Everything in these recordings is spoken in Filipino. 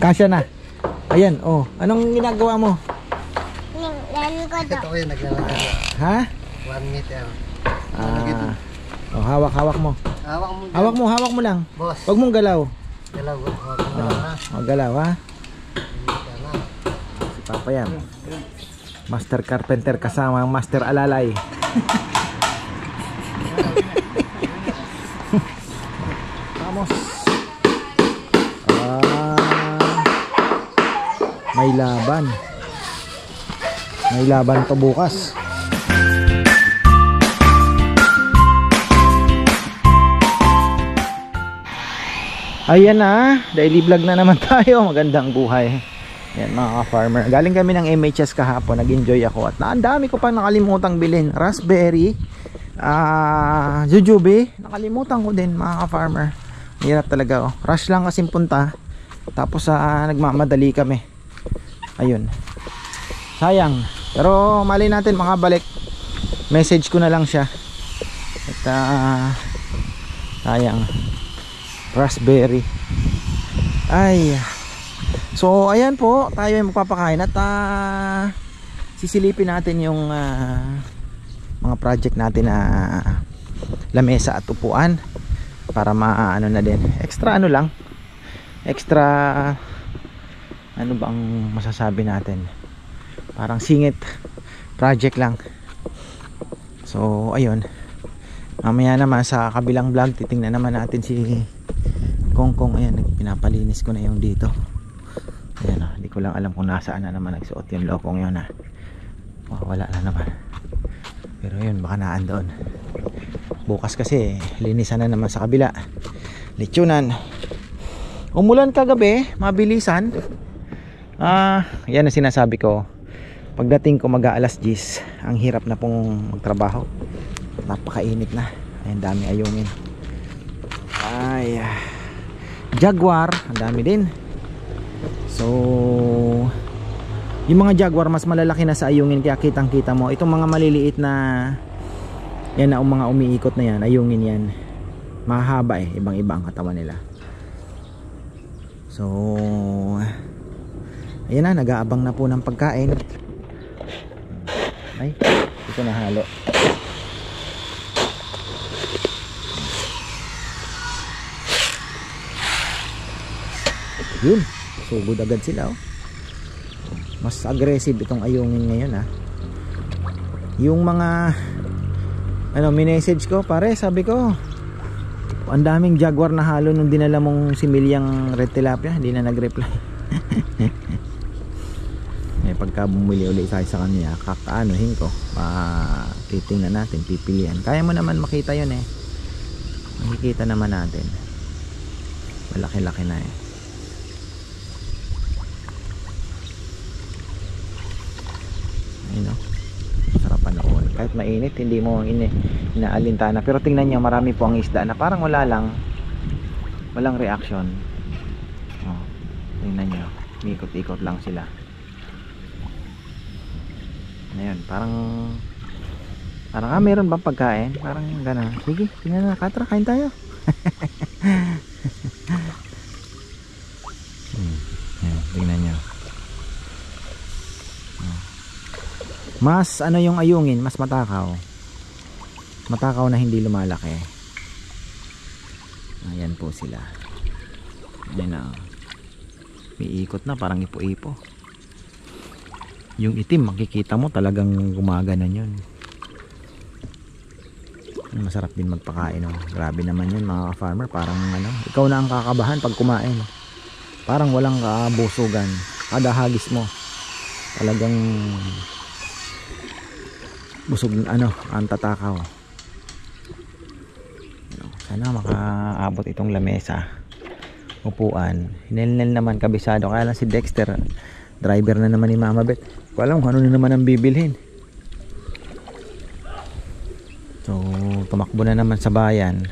Kasya na. Ayan, oh. Anong ginagawa mo? Ito ko yun, naglalagay. Ha? 1 meter. Oh, hawak mo. Hawak mo lang. Boss. Huwag mong galaw. Galaw. Huwag galaw, ha? Si Papa yan. Master Carpenter kasama ang Master Alalay. Vamos. May laban. May laban to bukas. Ayan na, daily vlog na naman tayo. Magandang buhay. Yan mga ka-farmer. Galing kami ng MHS kahapon. Nag-enjoy ako. At ang dami ko pa nakalimutang bilhin. Raspberry, jujube. Nakalimutan ko din mga ka-farmer. Hirap talaga, oh. Rush lang kasing punta. Tapos nagmamadali kami. Ayun. Sayang. Pero mali natin makabalik. Message ko na lang siya. At sayang. Raspberry. Ay. So ayan po, tayo ay magpapakain at sisilipin natin yung mga project natin na lamesa at upuan para maano na din. Extra ano lang. Extra ano ba ang masasabi natin? Parang singit project lang. So ayun. Mamaya naman sa kabilang vlog titingnan naman natin si Kongkong. Ayan, pinapalinis ko na yung dito. Ayan, hindi ko lang alam kung nasaan na naman nagsuot yung lokong yun wala na naman. Pero yun, baka naan doon. Bukas kasi linisan na naman sa kabila. Lechonan. Umulan kagabi, mabilisan. Yan ang sinasabi ko. Pagdating ko mag-aalas 10, ang hirap na pong magtrabaho. Napakainit na. Ayun, dami ayungin. Ay, Jaguar, ang dami din. So yung mga Jaguar mas malalaki na sa ayungin, kaya kitang kita mo. Itong mga maliliit na yan na mga umiikot na yan, ayungin yan. Mahaba ibang iba ang katawan nila. So ayan na, nag-aabang na po ng pagkain. Ay, ito na halo. Yun, sugod agad sila, oh. Mas aggressive itong ayungin ngayon, Yung mga minessage ko, pare, sabi ko ang daming Jaguar na halo nung dinala mong similyang red tilapia, hindi na nag-reply. Pagka bumili ulit tayo sa kanya, kakaanuhin ko, titingnan natin, pipilian. Kaya mo naman makita yun, makikita naman natin, malaki-laki na sarapan ako. Kahit mainit, hindi mo inaalintana. Pero tingnan nyo, marami po ang isda na parang walang reaction. Tingnan nyo, ikot-ikot lang sila. Ngayon, parang meron bang pagkain? Parang gano'n. Sige, tingnan na, Katra, kain tayo. Tingnan nyo. Mas yung ayungin, mas matakaw na hindi lumalaki. Ayan po sila. Ayan na, may ikot na, parang ipo-ipo. Yung itim, makikita mo talagang gumaganan yun. Masarap din magpakain, grabe naman yun mga ka-farmer. Parang ikaw na ang kakabahan pag kumain. Parang walang kabusugan. Kada hagis mo talagang busog, ang tatakaw. Sana makaabot itong lamesa, upuan. Hinelnel naman, kabisado. Kaya lang si Dexter, driver na naman ni Mama Beth. Ko alam kung ano na naman ang bibilhin. So tumakbo na naman sa bayan.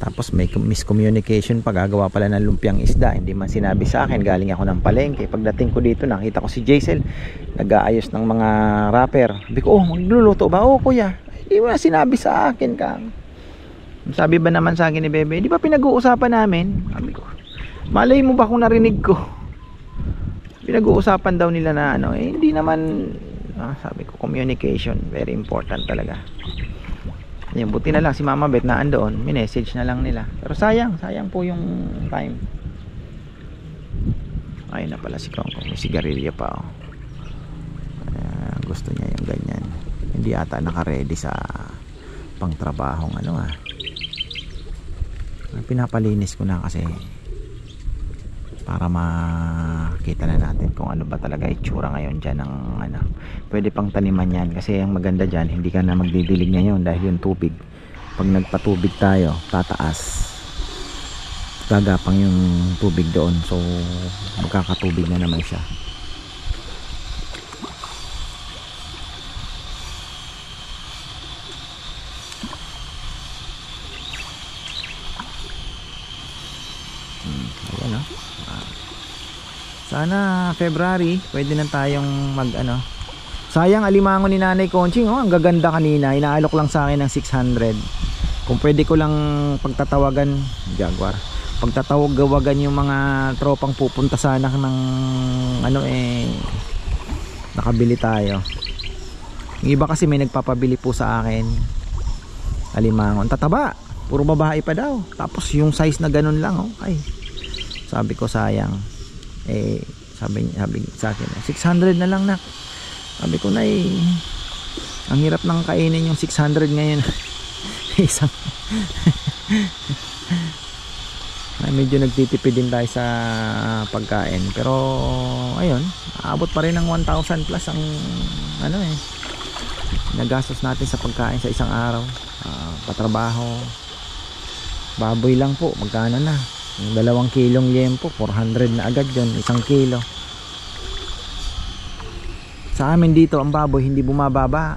Tapos may miscommunication pa, gagawa pala ng lumpiang isda. Hindi man sinabi sa akin, galing ako ng palengke. Pagdating ko dito, nakita ko si Jaisel nag-aayos ng mga wrapper. Sabi ko, magluluto ba? Kuya, hindi mo na sinabi sa akin, Kang. Sabi ba naman sa akin ni Bebe, di ba pinag-uusapan namin? Sabi ko, Malay mo ba kung narinig ko? Pinag-uusapan daw nila na ano, eh, hindi naman, sabi ko, communication, very important talaga. Yan, buti na lang si Mama Bet na andoon, minessage na lang nila. Pero sayang po yung time. Ayun na pala si Kongkong, may sigarilyo pa, oh. Gusto niya yung ganyan. Hindi ata naka-ready sa pangtrabahong ano, pinapalinis ko na kasi para makita na natin kung ano ba talaga itsura ngayon dyan ng ano. Pwede pang taniman yan kasi ang maganda dyan, hindi ka na magdidilig ngayon dahil yung tubig, pag nagpatubig tayo tataas, gagapang yung tubig doon, so magkakatubig na naman siya. Ayan, oh. Sana February pwede na tayong mag ano. Sayang alimango ni Nanay Conching, oh, ang gaganda kanina. Inaalok lang sa akin ng 600. Kung pwede ko lang pagtatawagan, Jaguar, pagtatawagan yung mga tropang pupunta sana ng ano, nakabili tayo. Yung iba kasi may nagpapabili po sa akin alimango, ang tataba, puro babae pa daw, tapos yung size na ganun lang, oh. Ay, sabi ko sayang. Sabi sa akin, 600 na lang, nak. Sabi ko na, ang hirap nang kainin yung 600 ngayon. Isang ay, medyo nagtitipid din tayo sa pagkain, pero ayun, aabot pa rin ng 1,000 plus ang ano, nagastos natin sa pagkain sa isang araw. Patrabaho, baboy lang po, magkano na? Yung 2 kilong liempo, 400 na agad yun, 1 kilo. Sa amin dito ang baboy hindi bumababa,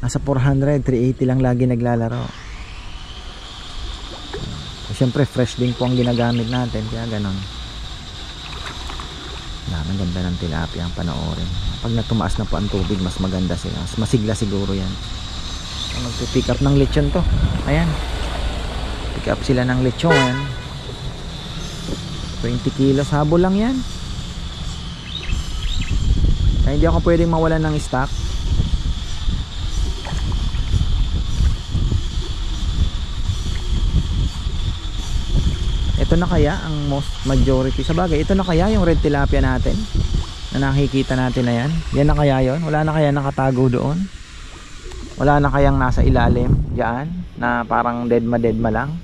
nasa 400, 380 lang lagi naglalaro. Siyempre fresh din po ang ginagamit natin, kaya ganon. Ang ganda ng tilapia ang panoorin. Pag natumaas na po ang tubig, mas maganda sila, mas masigla siguro yan. Magpipick up ng lechon to, ayan, pick up sila ng lechon, 20 kilos, habol lang yan. Kaya hindi ako pwedeng mawalan ng stock. Ito na kaya ang most majority, sa bagay ito na kaya yung red tilapia natin na nakikita natin na yan. Yan na kaya yon, wala na kaya nakatago doon, wala na kayang nasa ilalim diyan na parang deadma lang,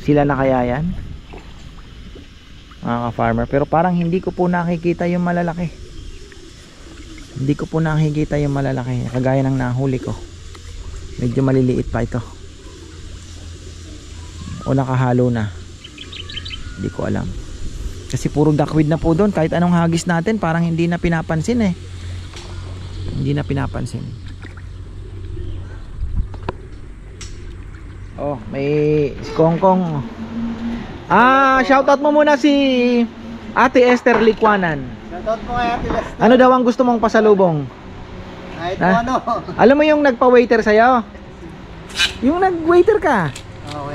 sila na kaya yan, mga farmer. Pero parang hindi ko po nakikita yung malalaki, hindi ko po nakikita yung malalaki kagaya ng nahuli ko. Medyo maliliit pa ito o nakahalo na, hindi ko alam kasi puro duckweed na po doon. Kahit anong hagis natin parang hindi na pinapansin, hindi na pinapansin. Oh, may si Kongkong. Shoutout mo muna si Ate Esther Likwanan. Shoutout mo kay Ate Lester. Ano daw ang gusto mong pasalubong? Ito ano? Alam mo yung nagpa-waiter sa'yo? Yung nag-waiter ka? Oo,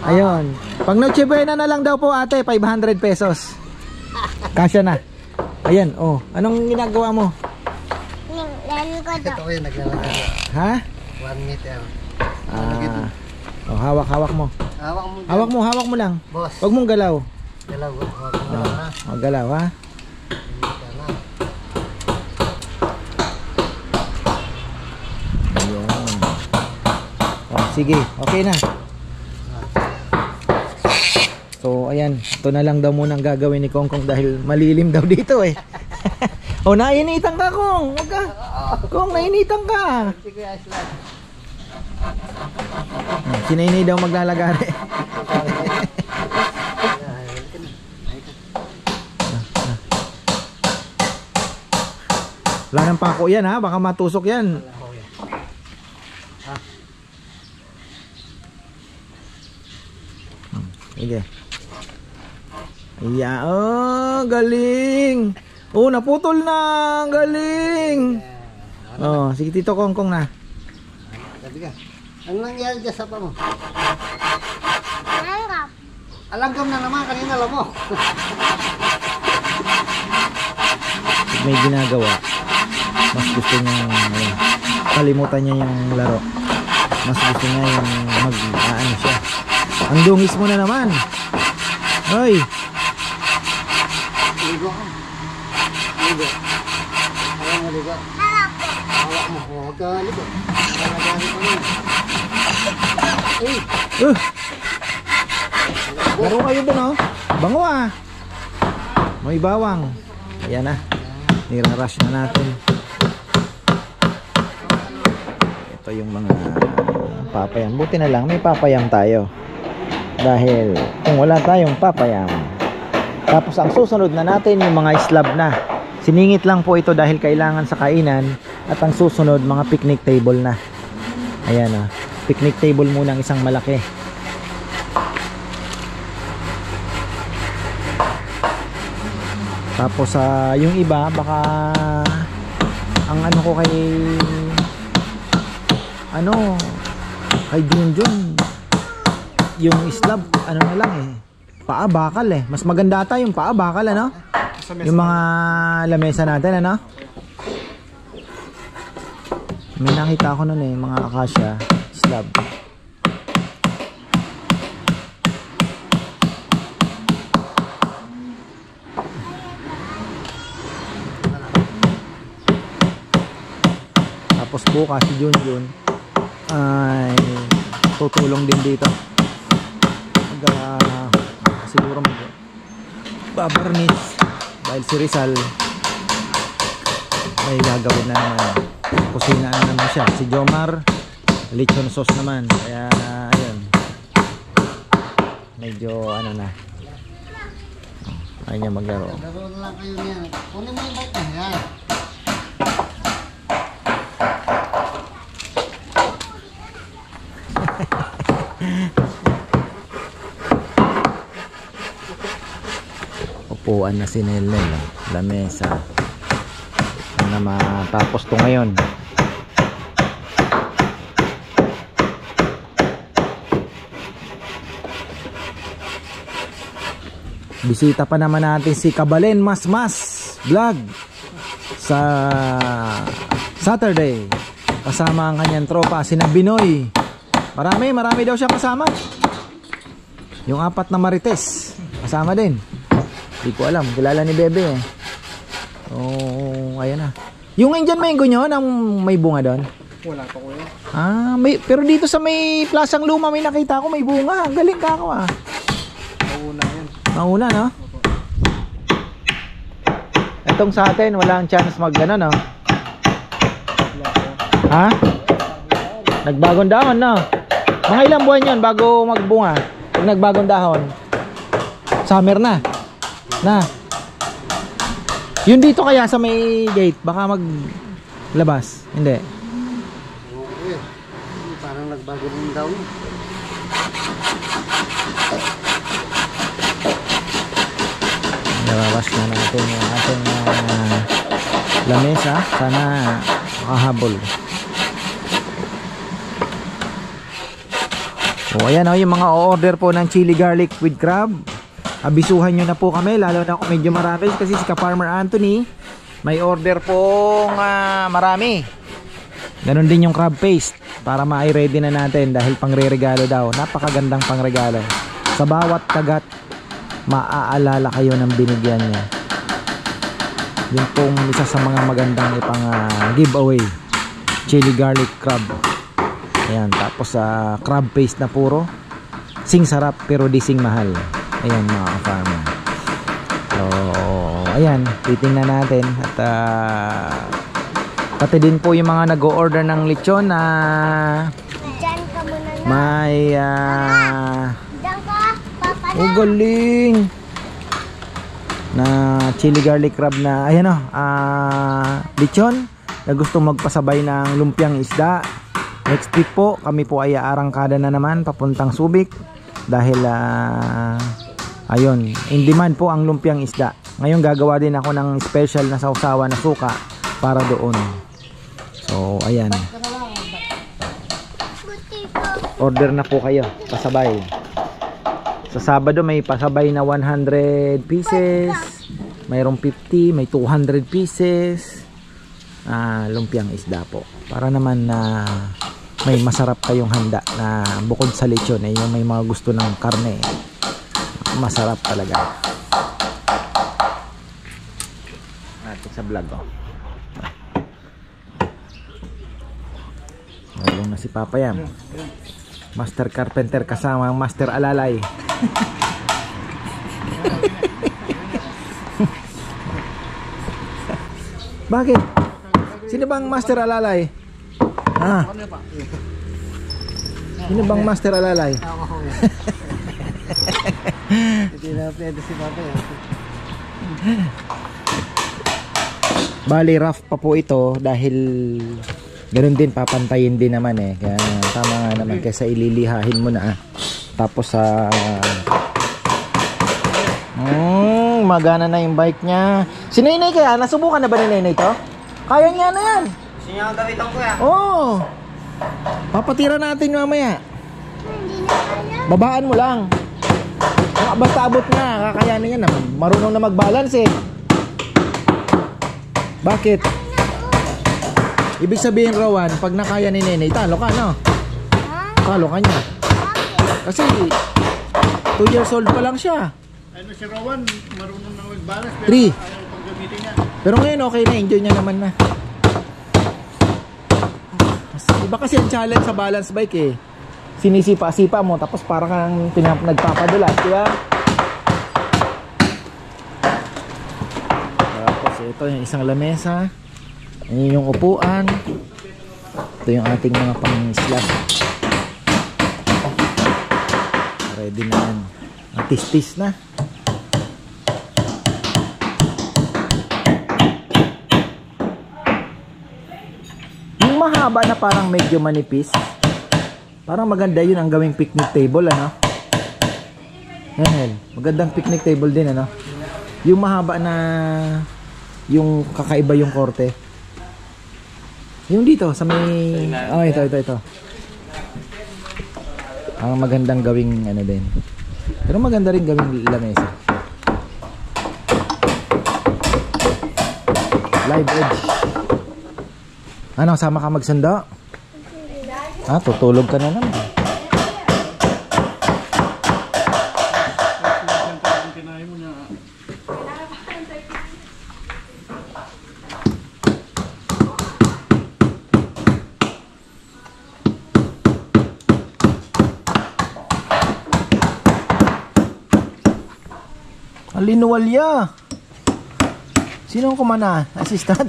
ayun. Pag Noche Buena na lang daw po, ate, 500 pesos. Kasya na. Ayan, oh. Anong ginagawa mo? Ito ko yun, naglalagay. Ha? 1 meter. Oh, hawak mo. Hawak mo lang. Boss. Huwag mong galaw. Galaw, ha? Huwag galaw, ha? Ayan. Oh, sige, okay na. So, ayan. Ito na lang daw muna ang gagawin ni Kongkong dahil malilim daw dito, Oh, nainitan ka, Kong. Huwag ka. Kong, nainitan ka. Sige, Iceland. Sinainay daw maglalagari. Wala nang pako yan, ha? Baka matusok yan. Sige. Iya, oh, galing. Oh, naputol na. Galing. Oh, sige Tito Kongkong na. Sabi ka. Ano nangyari dyan sa pa mo? Alagam na naman kanina, alam mo. Pag may ginagawa, mas gusto niya kalimutan niya yung laro. Mas gusto niya yung ano siya. Ang dungis mo na naman. Hoy! Ligo ka. Ligo. Ayaw mo ligo. Hawak mo. Huwag ka ligo. Nalagari pa nun. Eh! Laro kayo dun, oh. Bango ah. May bawang. Ayan na. Nirarush na natin. Ito yung mga papayam. Buti na lang may papayam tayo. Dahil kung wala tayong papayam. Tapos ang susunod na natin yung mga slab na. Siningit lang po ito dahil kailangan sa kainan. At ang susunod mga picnic table na. Ayan ah. Picnic table muna ang isang malaki. Tapos yung iba baka ang ano ko kay Junjun yung slab ano na lang paa bakal mas maganda ata yung paa bakal yung mga lamesa natin may nakita ko nun mga acacia slab. Tapos bukas si Junjun ay tutulong din dito. Siguro babarnis dahil si Rizal may gagawin na naman. Kusina na naman siya. Si Jomar lechon sauce naman. Kaya ayun. Medyo ano na. Ayaw niya maglaro. Laro na lang kayo niyan. Kunin mo yung bike na yan. Upuan na si Nelen, lamesa na matapos to ngayon. Bisita pa naman natin si Kabalen Mas Vlog sa Saturday kasama ang kanyang tropa sina Binoy. Marami daw siya kasama. Yung 4 na Marites kasama din. Hindi ko alam, kilala ni Bebe Oh, ayan na. Yung Indian mango nyo, may bunga doon? Wala pa ko yun. Pero dito sa may Plasang Luma may nakita ko may bunga. Ang galing ka ako Mauna yan. Mauna, no? Itong sa atin, walang chance mag-ano, no? Ha? Nagbagong dahon, no? Mga ilang buwan yun bago magbunga? Pag nagbagong dahon? Summer na? Yun dito kaya sa may gate, baka maglabas? Hindi. Okay. Parang nagbago din daw. Narawas na natin yung ating lamesa. Sana makahabol. O ayan yung mga order po ng chili garlic with crab. Abisuhan nyo na po kami, lalo na kung medyo marami kasi si Ka-Farmer Anthony may order pong marami. Ganon din yung crab paste para ma-ready na natin dahil pangre-regalo daw. Napakagandang pangregalo. Sa bawat kagat maaalala kayo ng binigyan niya. Yun pong isa sa mga magandang ipang giveaway. Chili garlic crab. Ayan, tapos crab paste na puro. Sing sarap pero di sing mahal. Ayan mga ka-farmer. So, ayan, titingnan natin at pati din po yung mga nag-o-order ng lechon na may galing na chili garlic crab na ayan lechon na gusto magpasabay ng lumpiang isda. Next week po kami po ay aarangkada na naman papuntang Subic dahil ayun, in demand po ang lumpiang isda. Ngayon gagawa din ako ng special na sausawa na suka para doon. So ayan, order na po kayo pasabay. Sa Sabado may pasabay na 100 pieces, mayroong 50, may 200 pieces. Lumpiang isda po. Para naman na may masarap kayong handa na bukod sa lechon yung may mga gusto ng karne. Masarap talaga. Natin sa vlog Nalong na si Papa Yam. Master Carpenter kasama ang Master Alalay. Bakit? Sino bang Master Alalay? Sino bang Master Alalay? Hindi na pwede si Papa yan. Bali rough pa po ito dahil ganun din, papantayin din naman kaya tama nga naman kaysa ililihahin mo na tapos magana na yung bike niya. Si Nenay kaya nasubukan na ba ni Nenay to? Kaya niya na yan. Gusto niya ang gawitan ko yan? Oo. Papatira natin mamaya. Babaan mo lang. Basta abot na, kakayanin niya na. Marunong na mag-balance Bakit? Ibig sabihin Rowan, pag nakaya ni Nenay, talo ka, no? Talo ka niya. Kasi 2 years old pa lang siya. Ano si Rowan, marunong na mag-balance pero 3. ayaw pang gamitin niya. Pero ngayon okay na, enjoy niya naman na. Iba kasi ang challenge sa balance bike sinisipa-sipa mo tapos parang kang nagpapadulas, di ba? Tapos ito yung isang lamesa. Ayan yung upuan. Ito yung ating mga pang-slab. Ready na yan. Tis-tis na. Yung mahaba na parang medyo manipis. Parang maganda yun ang gawing picnic table, ano? Ayan, magandang picnic table din, ano? Yung mahaba na yung kakaiba yung korte. Yung dito sa may ito. Ang magandang gawing ano din. Pero maganda rin gawing lamesa. Live edge. Ano, sama ka magsundo? Tutulog ka na naman. Alinuwalya. Sino ang kumana? Assistant?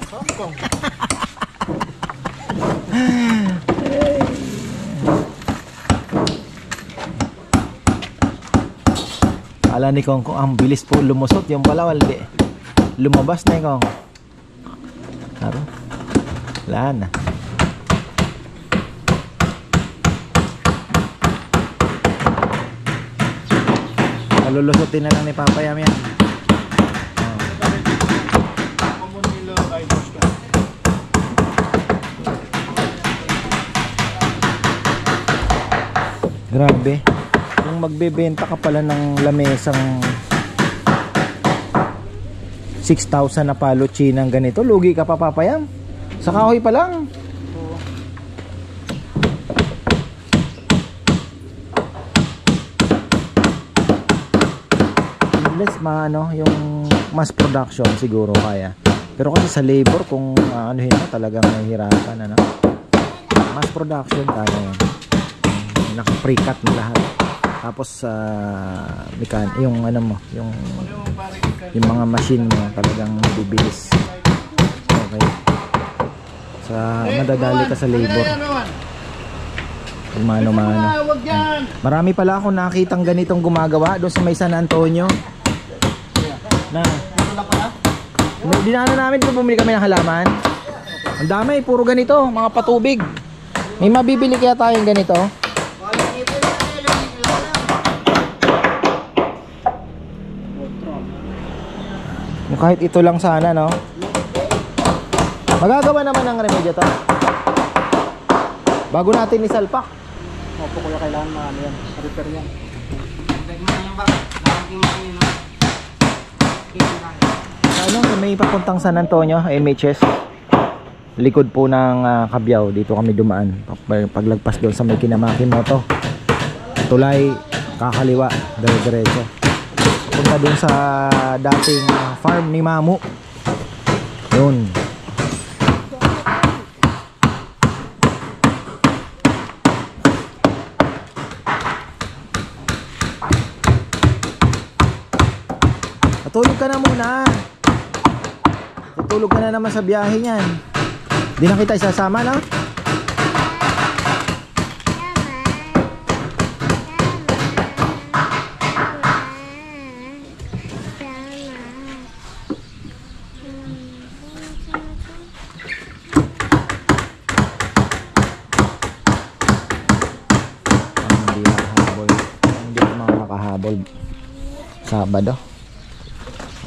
Ala ni Kong ang bilis po lumusot. Yung pala waldi. Lumabas na yung Kong. Haro. Wala na. Lulusutin na lang ni Papa Yam yan. Grabe. Kung magbebenta ka pala ng lamesang 6,000 na palo chinang ganito, lugi ka pa, Papa Yam. Sa kahoy pa lang. Yung mass production siguro kaya. Pero kasi sa labor kung anuhin mo talagang mahihirapan, ano. Mass production kaya yan. Naka-pre-cut na lahat. Tapos yung ano mo, yung mga machine mo talagang bibilis. Okay. Madadali ka sa labor. Mano-mano. Marami pala akong nakitang ganitong gumagawa doon sa may San Antonio. Dinaanan namin kung bumili kami ng halaman. Ang dami, puro ganito, mga patubig. May mabibili kaya tayong ganito? Kahit ito lang sana, no? Magagawa naman ng remedyo to. Bago natin isalpak. Opo, kuya, kailangan yan. Repair yan. Ano, may papuntang San Antonio, MHS. Likod po ng Cabiao, dito kami dumaan. Paglagpas doon sa may Kinamakimoto. Tulay, kakaliwa, dire-diretso. Punta doon sa dating farm ni Mamu. Yun. Tutulog ka na muna. Tutulog ka na naman sa biyahe niyan. Di na kita isasama, no? Hindi ako makakahabol Sabado.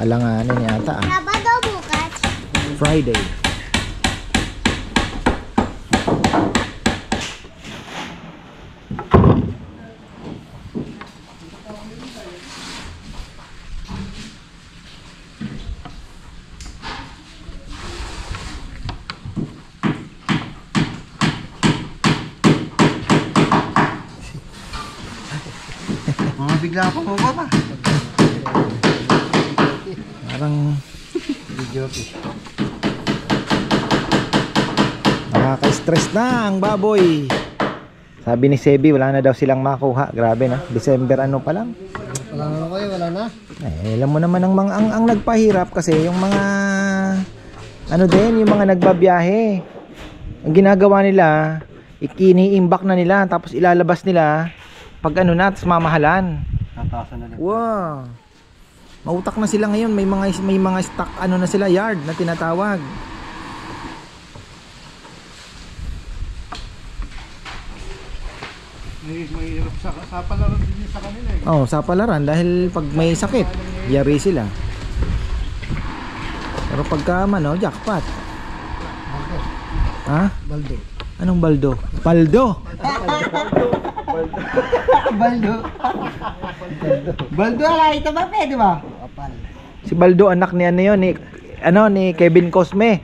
Alanganin yata ah. Sabado bukas. Friday. Mga bigla pa po ba? Parang Video. nakaka-stress na ang baboy. Sabi ni Sebi, wala na daw silang makuha. Grabe na. December ano pa lang. Wala na kayo, wala na. Alam mo naman ang nagpahirap kasi yung mga ano din, yung mga nagbabiyahe. Ang ginagawa nila, ikini-imbak na nila tapos ilalabas nila pag ano na, tapos mamahalan. Tatasan na rin. Wow. Mautak na sila ngayon, may mga stock ano na sila, yard na tinatawag. Mahirap sa palaran din sa kanila eh. Oh, sa palaran dahil pag may sakit, yari sila. Pero pagka ano, jackpot. Ha? Baldo. Anong baldo? Baldo. Baldo. Baldo ala ito ba pwede ba? Kapal. Si Baldo anak ni ano yun, ni Kevin Cosme.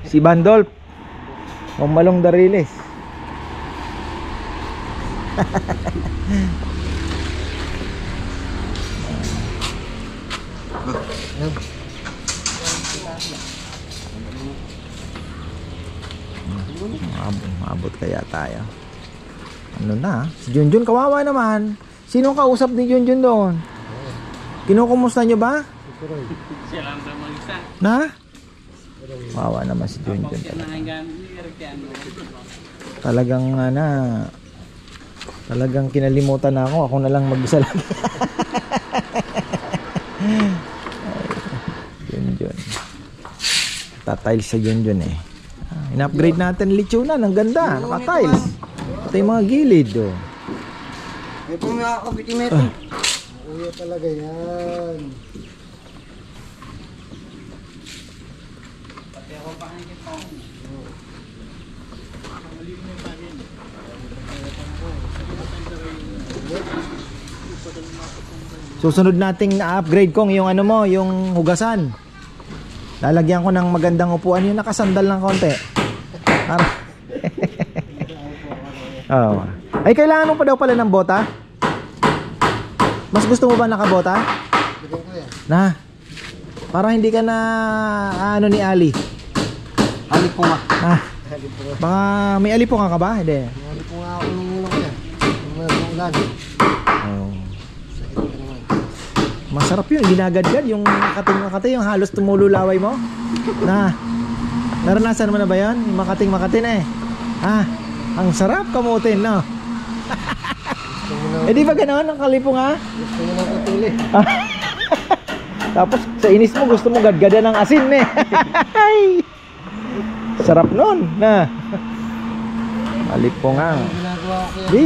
Si Bandolf. Malong Dariles. Maabot kaya tayo. Ano na? Si Junjun kawawa naman. Sinong kausap ni Junjun doon? Kinukumusta nyo ba? Siya lang sa mga isa. Na? Kawawa naman si Junjun. Talagang talagang kinalimutan na ako. Ako na lang mag-isa lang. Junjun. Tatiles sa Junjun eh. In-upgrade natin lechonan. Ang ganda. Naka-tiles. Ito yung mga gilid. Oh. May po may kakabitimeto. Kuya talaga yan. Pati ako pa ang kita. Susunod nating na-upgrade kong yung ano mo, yung hugasan. Lalagyan ko ng magandang upuan, yung nakasandal ng konti. Oh. Ay, kailangan mo pa daw pala ng bota? Mas gusto mo ba nakabota? Bigyan ko yan. Na. Para hindi ka na ano ni Ali. Halik po nga. Ah. Baka may alipunga ka ba? Hindi. Halik po nga ako nung ulan ko yan. Nung ulan. Oh. Masarap yun, ginagadgad yung makating yung halos tumululaway mo. Na. Naranasan mo na ba 'yan? Yung makating eh. Ah, ang sarap kamutin, no? Eh di ba ganoon ang kalipunga? Gusto mo na patuli. Tapos sa inis mo gusto mo gadgadan ng asin, eh. Sarap nun, na. Kalipunga. Ginagawa ko yan. Di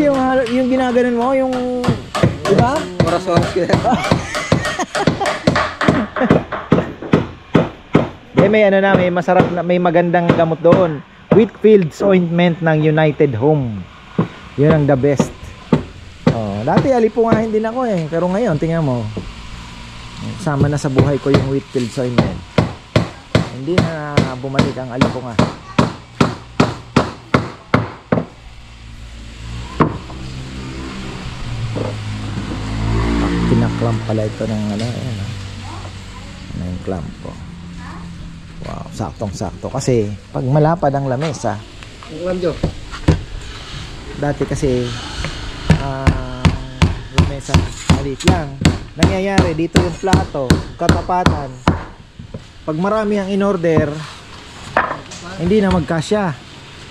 yung ginaganon mo, yung di ba? Oras-oras ko yan. May ano na, may masarap na, may magandang gamot doon. Whitfield's ointment ng United Home. Yun ang the best. Oh, dati alipungahin din ako eh, pero ngayon tingnan mo. Sama na sa buhay ko yung wheat field soy mill. Hindi na bumalik ang alam ko nga. Kinaklamp pala ito ng ano, ayan, ano yung clamp ko. Wow, saktong-sakto. Kasi pag malapad ang lamesa, dati kasi lamesa maliit lang. Nangyayari dito yung plato, katapatan. Pag marami ang in-order, hindi na magkasya.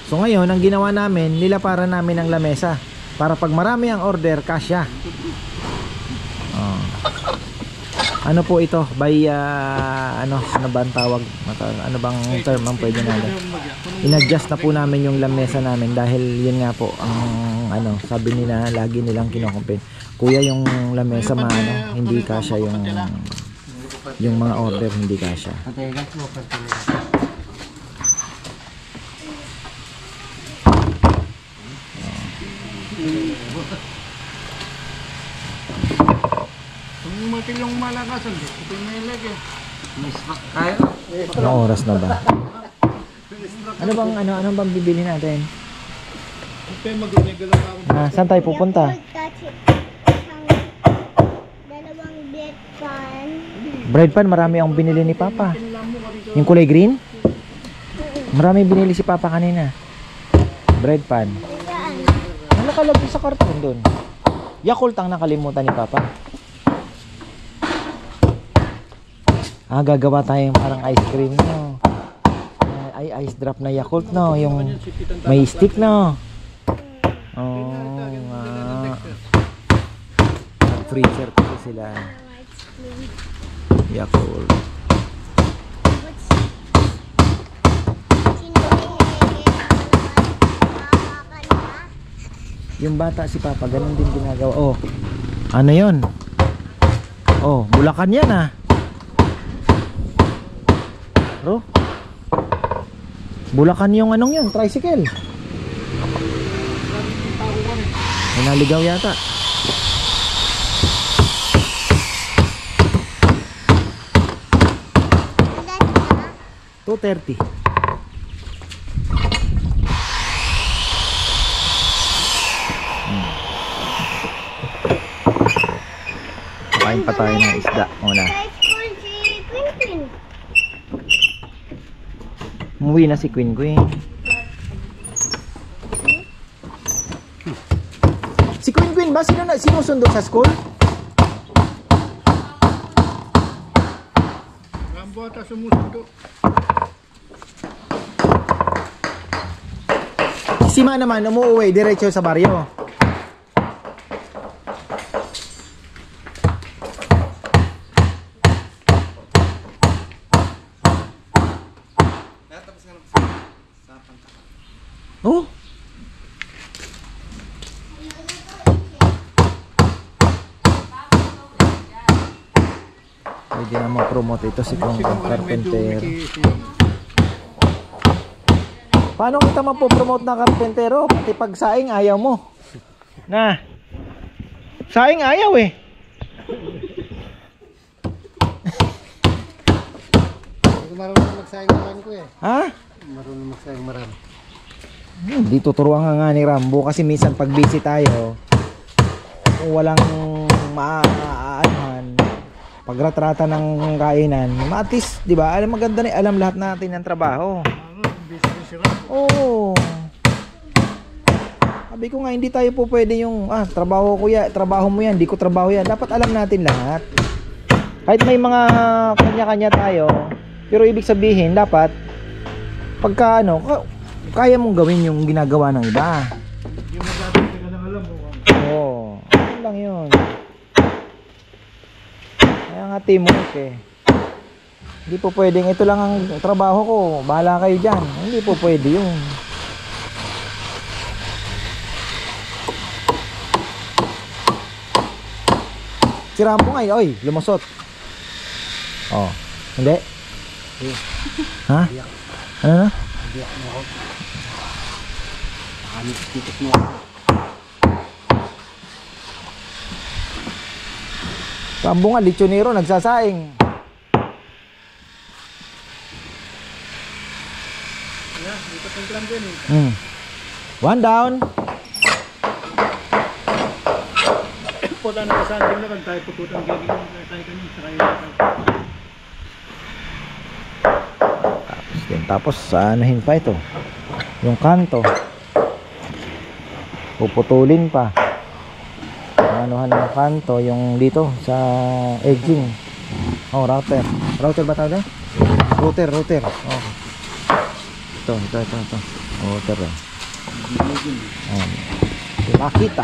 So ngayon, ang ginawa namin, nilaparan namin ang lamesa para pag marami ang order, kasya. Ano po ito? By ano ba ang tawag? Ano bang term ang pwede natin? In-adjust na po namin yung lamesa namin dahil yun nga po ang ano, sabi nila lagi nilang kino-complain. Kuya, yung lamesa hindi kasya yung mga order, hindi kasya. Yung malakasan, ito may leg eh. Anong oras na ba? Ano bang bibili natin? Saan tayo pupunta? Dalawang bread pan. Bread pan, marami akong binili ni Papa. Yung kulay green? Marami binili si Papa kanina. Bread pan. Ano nakalagay sa karton doon? Yakult ang nakalimutan ni Papa. Gagawa tayong parang ice cream, no? Ay, ice drop na Yakult, no? Yung may stick, no? Oh, freezer kasi sila. Yakult. Yung bata si Papa, ganun din ginagawa. Oh, ano yun? Oh, Bulacan yan, ah. Bro, Bulacan yung anong yun, tricycle. May naligaw yata. $2.30. Kain pa tayo ng isda muna. Umuwi na si Queen Queen. Si Queen Queen ba? Sinusundo sa school? Rambo ata sumusundo. Si Ma naman umuwi diretso sa baryo. Oh. Pwede na ma-promote ito si Kong Carpentero. Paano kita mapopromote na karpentero? Pati pag saing ayaw mo. Na. Saing ayaw eh. Marunong magsayang maran ko eh. Ha? Marunong magsayang maran. Hindi tuturuan nga ni Rambo kasi minsan pag busy tayo walang maaanuhan pagratrata ng kainan matis, di ba? Alam maganda na alam lahat natin ng trabaho. Oo. Sabi ko nga hindi tayo po pwede yung trabaho ko yan, trabaho mo yan, di ko trabaho yan. Dapat alam natin lahat. Kahit may mga kanya-kanya tayo, pero ibig sabihin dapat pagka kaya mong gawin yung ginagawa ng iba. Yung magdadagdag ka ng alam mo. Oo, ano lang yun. Kaya nga teamwork eh. Hindi po pwedeng ito lang ang trabaho ko, bahala kayo dyan. Hindi po pwede yun. Si Rambo nga oy, lumusot. Oh, hindi? Ha? Ano na? Titikos mo. Sambo nga, lechonero nagsasaing. Yeah, dito ang clam din eh. One down. Puta na sa ating na tayo pututang gagawin tayo kanin sa kayo. Tapos anuhin pa ito. Yung kanto. Puputulin pa. Anuhan ng kanto yung dito sa edging. Oh, router. Router ba tawag? Router. Oh. Ito. Router. Oh. Makita.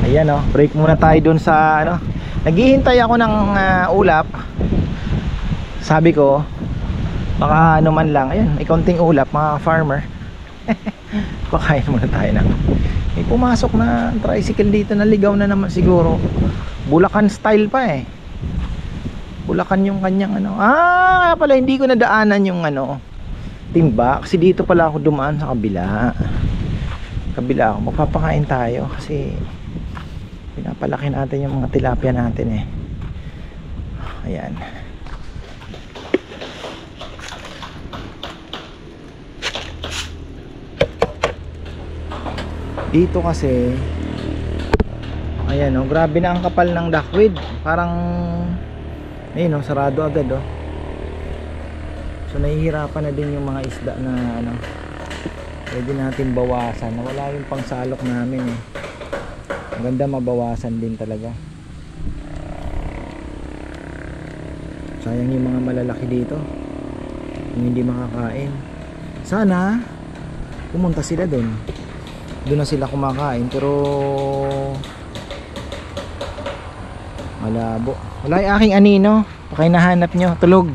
Ayan oh, break muna tayo dun sa ano. Naghihintay ako ng ulap. Sabi ko, baka ano man lang. Ayan, may konting ulap mga farmer. Pakain muna tayo ng. May pumasok na tricycle dito, naligaw na naman siguro. Bulacan style pa eh. Bulacan yung kanyang ano. Ah, pala hindi ko nadaanan yung ano timba. Kasi dito pala ako dumaan sa kabila. Kabila ako, magpapakain tayo. Kasi pinapalaki natin yung mga tilapia natin eh. Ayan. Dito kasi ayan oh, grabe na ang kapal ng duckweed. Parang ayun oh, sarado agad oh. So nahihirapan na din yung mga isda na ano, pwede natin bawasan. Nawala yung pangsalok namin eh. Maganda mabawasan din talaga. Sayang yung mga malalaki dito yung hindi makakain. Sana pumunta sila doon. Doon na sila kumakain pero malabo. Wala yung aking anino. Pakay nahanap nyo. Tulog.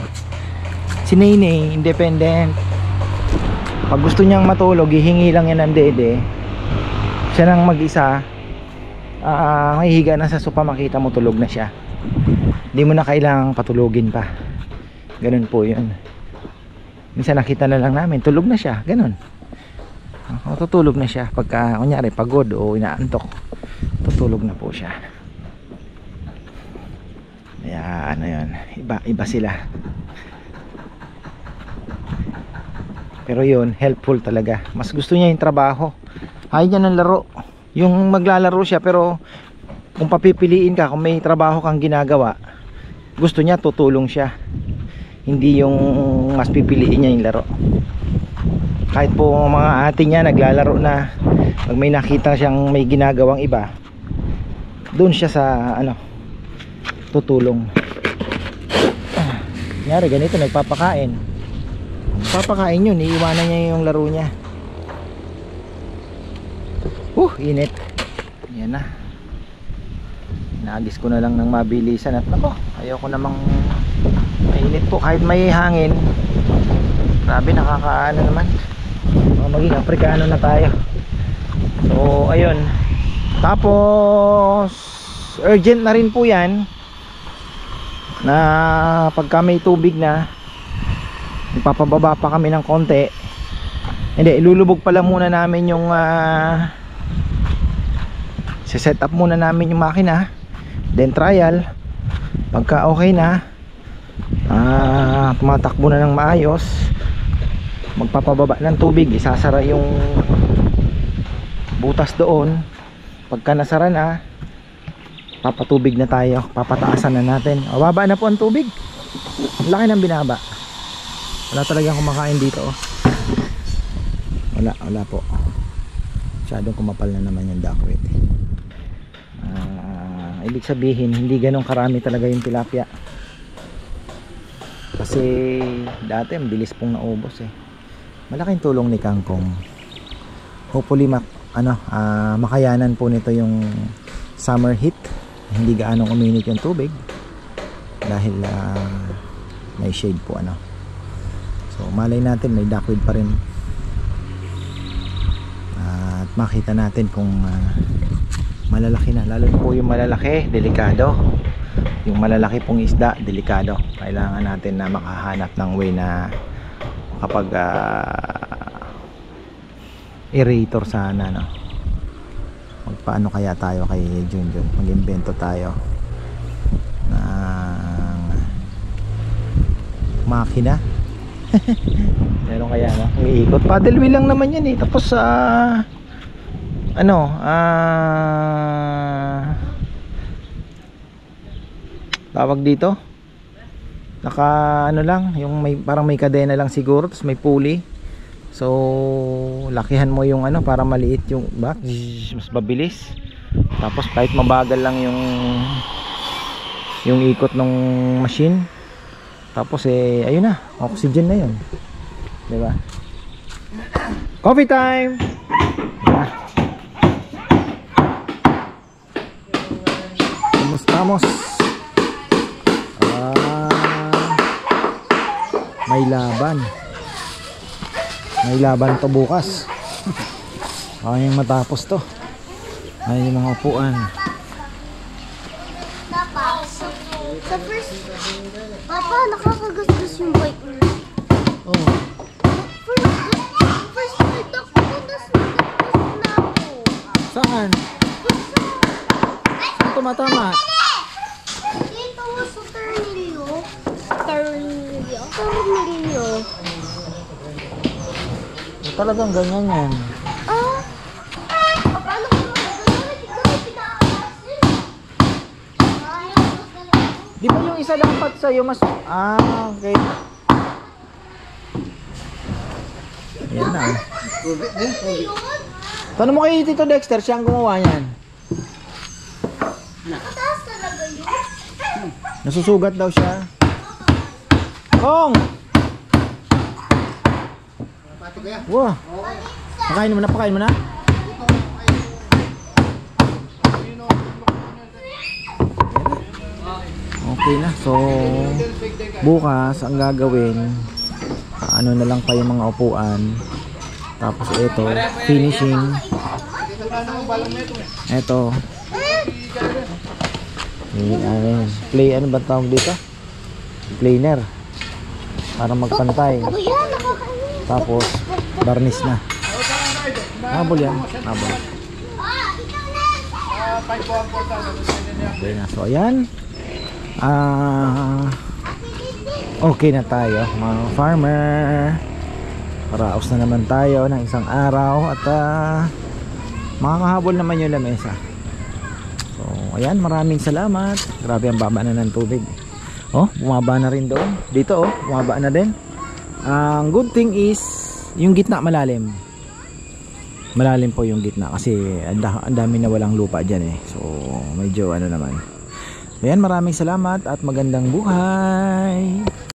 Si Nene, independent. Pag gusto niyang matulog, hihingi lang yan ng dede. Siya nang mag-isa. Mahihiga na sa sopa, makita mo tulog na siya. Hindi mo na kailangang patulogin pa. Ganun po yun. Minsan nakita na lang namin, tulog na siya. Ganun. Tutulog na siya pagka kunyari pagod o inaantok, tutulog na po siya. Kaya ano yun, iba sila. Pero yun, helpful talaga. Mas gusto niya yung trabaho. Ayaw niya ng laro. Yung maglalaro siya, pero kung papipiliin ka, kung may trabaho kang ginagawa, gusto niya tutulong siya. Hindi yung mas pipiliin niya yung laro. Kahit po mga ate niya naglalaro na, pag may nakita siyang may ginagawang iba, doon siya sa ano, tutulong. Kunyari ganito, nagpapakain. Papakain yun, iiwanan niya yung laro niya. Init. Yan na. Naagis ko na lang ng mabilisan at nako, ayoko namang mainit po kahit may hangin. Grabe, nakakaano naman. Maging Afrikano na tayo. So ayun. Tapos urgent na rin po yan na pagka may tubig na, ipapababa pa kami ng konti. Hindi, ilulubog pala muna namin yung set up muna namin yung makina, then trial. Pagka okay na, tumatakbo na ng maayos, magpapababa ng tubig, isasara yung butas doon. Pagka nasara na, papatubig na tayo, papataasan na natin. Baba na po ang tubig. Laki ng binaba. Wala talagang kumakain dito oh. Wala po. Masyadong kumapal na naman yung duckweed. Ibig sabihin hindi ganun karami talaga yung tilapia. Kasi dati ang bilis pong naubos eh. Malaking tulong ni Kangkong. Hopefully makayanan po nito yung summer heat. Hindi gaanong uminit yung tubig dahil may shade po ano. So malay natin may duckweed pa rin. At makita natin kung malalaki na. Lalo po yung malalaki, delikado. Yung malalaki pong isda, delikado. Kailangan natin na makahanap ng way na kapag aerator sana no? Magpaano kaya tayo kay Junjun? Mag-invento tayo ng makina. Meron kaya no? Umiikot. Paddle wheel lang naman yan eh. Tapos tawag dito, naka ano lang, yung may parang may kadena lang siguro, tapos may pulley. So lakihan mo yung ano para maliit yung back, mas mabilis. Tapos kahit mabagal lang yung ikot ng machine. Tapos ayun na, oxygen na yun, di ba? Coffee time. Estamos. May laban to bukas. Ayun yung matapos to. Ayun yung mga upuan. Sa first, Papa, nakakagasgas yung bike mo. Oh. First night ako, nagasgas na ako. Saan? Saan tumatama? Dito mo sa Ternillo. Ternillo. Talagang ganyan yan. Paano ko Di ba yung isa dapat sa'yo mas... okay. Yan na. Tanong mo kay Tito Dexter, siya ang gumawa yan. mataas talaga yun? Nasusugat daw siya. Kong! Wow! Pakain mo na, pakain mo na. Okay na. So bukas ang gagawin, ano na lang pa yung mga upuan. Tapos ito, finishing. Ito. Play, ano ba tawag dito? Planer. Para magpantay. Tapos varnish na. Habol yan. Habol. Okay na. So ayan. Okay na tayo mga farmer. Paraos na naman tayo ng isang araw. At makakahabol naman yung lamesa. So ayan, maraming salamat. Grabe ang baba na ng tubig. Oh, bumaba na rin doon. Dito bumaba na din. Ang good thing is yung gitna malalim. Malalim po yung gitna kasi ang dami na walang lupa dyan eh. So medyo ano naman. Ayan, maraming salamat at magandang buhay.